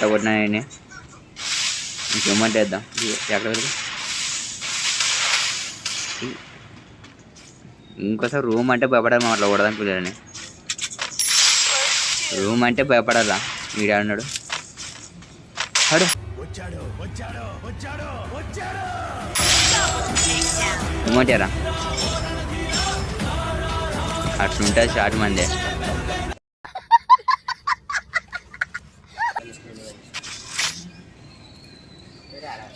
ఎట్లా కొట్టినా నేను ఇంకేమంటే వేద్దాం ఎక్కడ పెడదాం ఇంకోసారి రూమ్ అంటే భయపడాలి అట్లా కొడదాం పిల్లలని రూమ్ అంటే భయపడాలా వీడు అన్నాడు అడు ఏమంటారా అట్లుంటుంది షార్ట్ మందే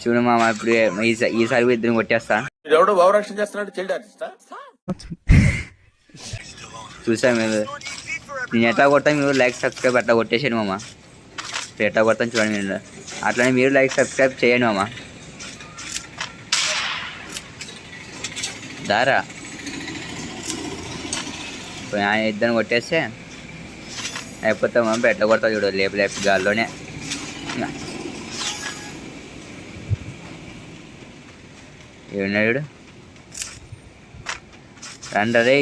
చూడు మామ ఇప్పుడు ఈసారి ఇద్దరు కొట్టేస్తా చూసా మీరు నేను ఎట్లా కొడతాను మీరు లైక్ సబ్స్క్రైబ్ అట్లా కొట్టేసాను మామ ఇప్పుడు ఎట్లా కొడతాను చూడండి మీరు అట్లనే మీరు లైక్ సబ్స్క్రైబ్ చేయండి మామ దారా ఆయన ఇద్దరిని కొట్టేస్తే అయిపోతా మామ ఎట్లా కొడతా చూడు లేపు లేపు గాల్లోనే ఏడున్నాడు రండి రే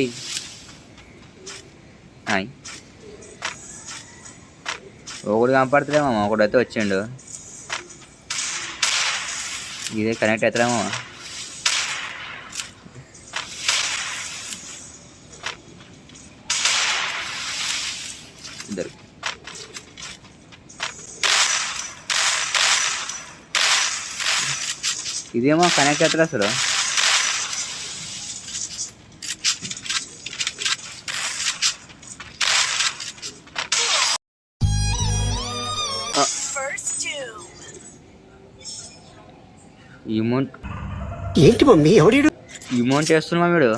ఒకడు కనపడతలేమో ఒకడైతే వచ్చిండు ఇదే కనెక్ట్ అవుతారేమో ఇద్దరు ఇదేమో కనెక్ట్ అవుతారు అసలు ఇమౌంట్ ఏంటి మమ్మీ ఎవడు ఇమౌంట్ వేస్తున్నా వీడు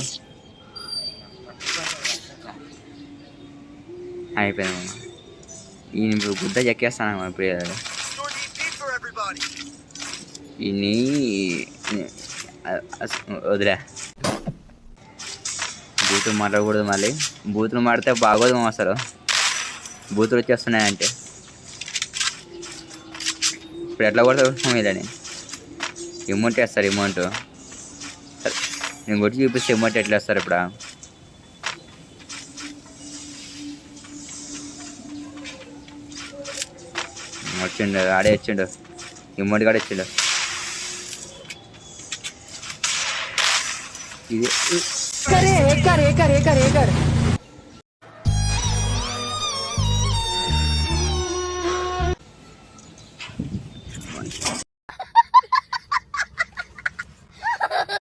అయిపోయింది మమ్మ ఈయన ఇప్పుడు గుద్ద చెక్కేస్తాను ఇప్పుడు ఇన్ని వదిలే బూతులు మాట్లాడకూడదు మళ్ళీ బూతులు మాడితే బాగోదు మామ అసలు బూతులు వచ్చేస్తున్నాయంటే ఇప్పుడు ఎట్లా కొడతాడు వీళ్ళని అమౌంట్ వేస్తారు అమౌంట్ నేను కొట్టి చూపిస్తే అమౌంట్ ఎట్లా వేస్తారు ఇప్పుడు వచ్చిండు ఆడే వచ్చిండు అమౌంట్ కూడా వచ్చిండు ఇది